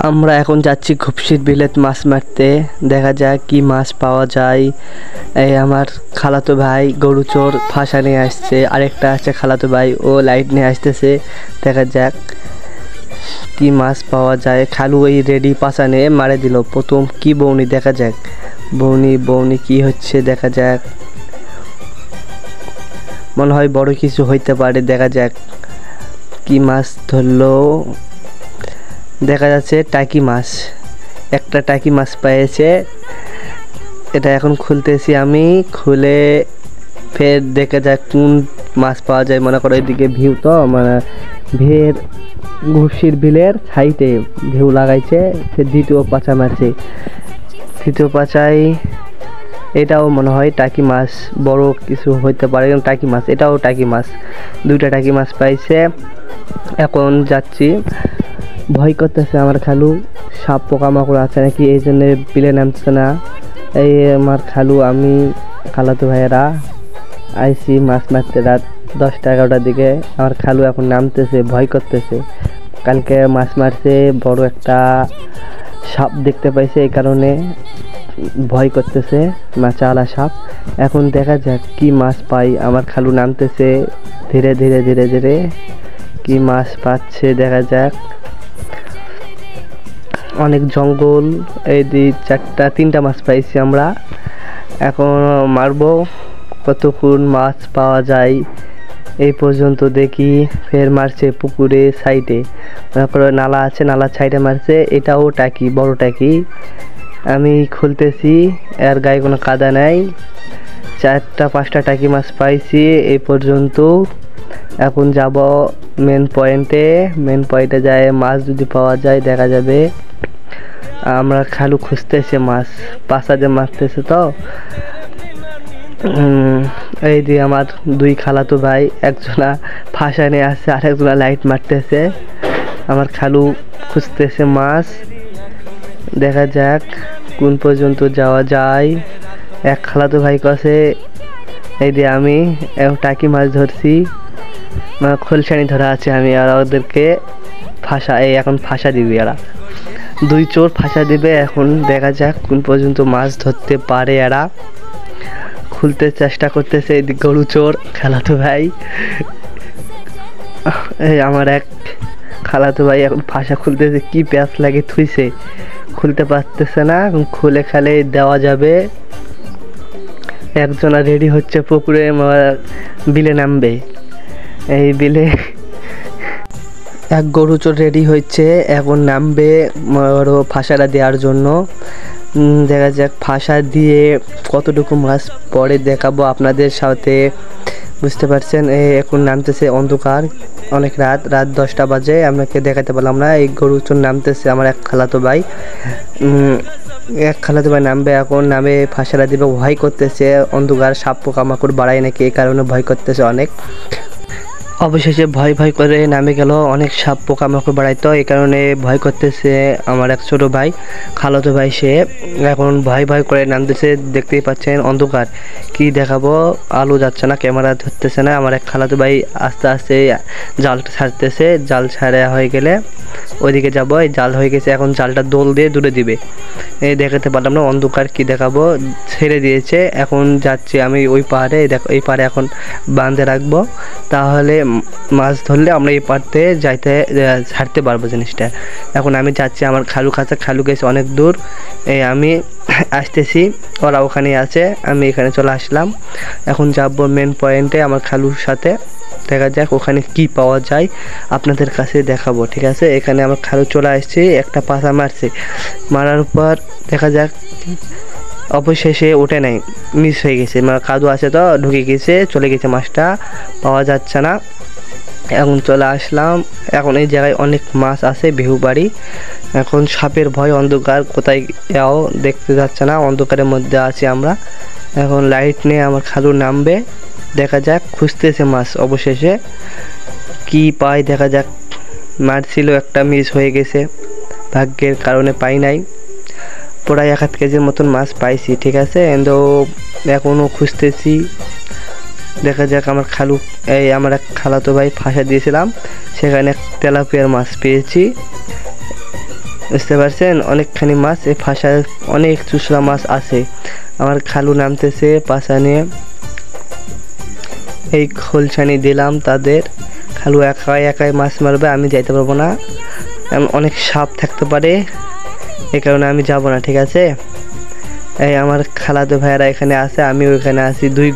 আমরা এখন যাচ্ছি ঘুপসির বিলেত মাছ মারতে। দেখা যাক কি মাছ পাওয়া যায়। এই আমার খালাতো ভাই গরু চোর ফাঁসা নিয়ে আসছে, আরেকটা আছে খালাতো ভাই ও লাইট নিয়ে আসতেছে। দেখা যাক কি মাছ পাওয়া যায়। খালু এই রেডি পাশা নিয়ে মারে দিল প্রথম কি বৌনি। দেখা যাক বৌনি কি হচ্ছে। দেখা যাক, মনে হয় বড় কিছু হইতে পারে। দেখা যাক কি মাছ ধরলো। দেখা যাচ্ছে টাকি মাছ, একটা টাকি মাছ পেয়েছে। এটা এখন খুলতেছি আমি, খুলে ফের দেখা যাক কোন মাছ পাওয়া যায়। মনে করো এদিকে ভিউ, তো মানে ভিড় ঘুষির বিলের সাইডে ভিউ লাগাইছে। ফের দ্বিতীয় পাঁচা মারছে, তৃতীয় পাঁচায় এটাও মনে হয় টাকি মাছ, বড় কিছু হইতে পারে। টাকি মাছ, এটাও টাকি মাছ, দুইটা টাকি মাছ পাইছে। এখন যাচ্ছি, ভয় করতেছে আমার খালু, সাপ পোকামাকড় আছে নাকি এই জন্য বিলে নামছে না। এই আমার খালু আমি খালাতো ভাইয়েরা আইসি মাছ মারতে রাত 10টা-11টার দিকে। আমার খালু এখন নামতেছে, ভয় করতেছে। কালকে মাছ মারছে, বড় একটা সাপ দেখতে পাইছে, এই কারণে ভয় করতেছে, মাচাওয়ালা সাপ। এখন দেখা যাক কি মাছ পাই। আমার খালু নামতেছে ধীরে ধীরে ধীরে ধীরে, কি মাছ পাচ্ছে দেখা যাক। অনেক জঙ্গল, এই 3টা মাছ পাইছি আমরা। এখন মারবো, কতক্ষণ মাছ পাওয়া যায় এই পর্যন্ত দেখি। ফের মারছে পুকুরে সাইডে, মনে করো নালা আছে, নালার সাইডে মারছে। এটাও টাকি, বড় টাকি। আমি খুলতেছি, এর গায়ে কোনো কাদা নাই। 4টা-5টা টাকি মাছ পাইছি এই পর্যন্ত। এখন যাব মেন পয়েন্টে যায় মাছ যদি পাওয়া যায় দেখা যাবে। আমরা খালু খুঁজতেছে মাছ, পাশা দিয়ে মারতেছে। তো এই দিয়ে আমার 2 খালাতো ভাই, একজনা ফাঁসা নিয়ে আসছে, আরেকজনা লাইট মারতেছে। আমার খালু খুঁজতেছে মাছ। দেখা যাক কোন পর্যন্ত যাওয়া যায়। এক খালাতো ভাই কাছে এই দিয়ে আমি টাকি মাছ ধরছি, খোলসানি ধরা আছে আমি। আর ওদেরকে ফাঁসা, এখন ফাঁসা দিবে, এরা 2 চোর ফাঁসা দিবে। এখন দেখা যাক কোন পর্যন্ত মাছ ধরতে পারে এরা। খুলতে চেষ্টা করতেছে গরু চোর খালাতো ভাই। এই আমার এক খালাতো ভাই এখন ফাঁসা খুলতেছে, কি প্যাঁচ লাগে থুইছে, খুলতে পারতেছে না। খুলে খালে দেওয়া যাবে। একজনা রেডি হচ্ছে পুকুরে বিলে নামবে। এই বিলে এক গরু চোর রেডি হচ্ছে, এখন নামবে ফাঁসাটা দেওয়ার জন্য। দেখা যাক ফাঁসা দিয়ে কতটুকু মাছ পরে দেখাবো আপনাদের সাথে, বুঝতে পারছেন। এখন নামতেছে, অন্ধকার, অনেক রাত 10টা বাজে, আপনাকে দেখাতে পারলাম না। এই গরু চোর নামতেছে আমার এক খালাতো ভাই নামবে। এখন নামে ফাঁসাটা দিবে, ভয় করতেছে। অন্ধকার, সাপ পোকামাকড় বাড়ায় নাকি এই কারণে ভয় করতেছে অনেক। অবশেষে ভয় করে নামে গেল। অনেক সাপ পোকামাকড় বাড়াইতো, এই কারণে ভয় করতেছে আমার এক ছোটো ভাই, খালাতো ভাই। সে এখন ভয় করে নামতেছে। দেখতেই পাচ্ছেন অন্ধকার, কি দেখাবো, আলো যাচ্ছে না, ক্যামেরা ধরতেছে না। আমার এক খালাতো ভাই আস্তে আস্তে জালটা ছাড়তেছে। জাল ছাড়া হয়ে গেলে ওইদিকে যাবো। এই জাল হয়ে গেছে, এখন জালটা দোল দিয়ে দূরে দিবে। এই দেখাতে পারলাম না, অন্ধকার, কি দেখাবো, ছেড়ে দিয়েছে। এখন যাচ্ছি আমি ওই পাহাড়ে। দেখো এই পাহাড়ে এখন বাঁধে রাখবো, তাহলে মাছ ধরলে আমরা এই পাড়তে যাইতে ছাড়তে পারবো জিনিসটা। এখন আমি যাচ্ছি আমার খালু কাছে, খালু গেছে অনেক দূর। আমি আসতেছি, ওরা ওখানে আছে, আমি এখানে চলে আসলাম। এখন যাবো মেন পয়েন্টে আমার খালুর সাথে। দেখা যাক ওখানে কি পাওয়া যায়, আপনাদের কাছে দেখাবো, ঠিক আছে। এখানে আমার খালু চলে আসছে, একটা পাশা মারছে, মারার পর দেখা যাক অবশেষে ওঠে নাই, মিস হয়ে গেছে। মানে কাদু আছে তো ঢুকে গেছে, চলে গেছে, মাছটা পাওয়া যাচ্ছে না। এখন চলে আসলাম, এখন এই জায়গায় অনেক মাছ আছে, বিহু বাড়ি। এখন সাপের ভয়, অন্ধকার, কোথায় যাও দেখতে যাচ্ছে না, অন্ধকারের মধ্যে আছি আমরা। এখন লাইট নিয়ে আমার খালু নামবে, দেখা যাক খুঁজতেছে মাছ। অবশেষে কি পাই দেখা যাক। মারছিল, একটা মিস হয়ে গেছে, ভাগ্যের কারণে পাই নাই। প্রায় 1 কেজির মতন মাছ পাইছি, ঠিক আছে। এখনও খুঁজতেছি, দেখা যাক। আমার খালু, আমার এক খালাতো ভাই ফাঁসা দিয়েছিলাম, সেখানে তেলাপিয়ার মাছ পেয়েছি। বুঝতে পারছেন, অনেকখানি মাছ এই ফাঁসায়, অনেক চুচড়া মাছ আছে। আমার খালু নামতেছে পাশা নিয়ে, এই খোলছানি দিলাম তাদের। খালু একাই একাই মাছ মারবে, আমি যাইতে পারবো না, অনেক সাপ থাকতে পারে, এই কারণে আমি যাব না, ঠিক আছে। এই আমার খালাতো ভাইয়েরা এখানে আছে, আমি ওইখানে আছি, দুই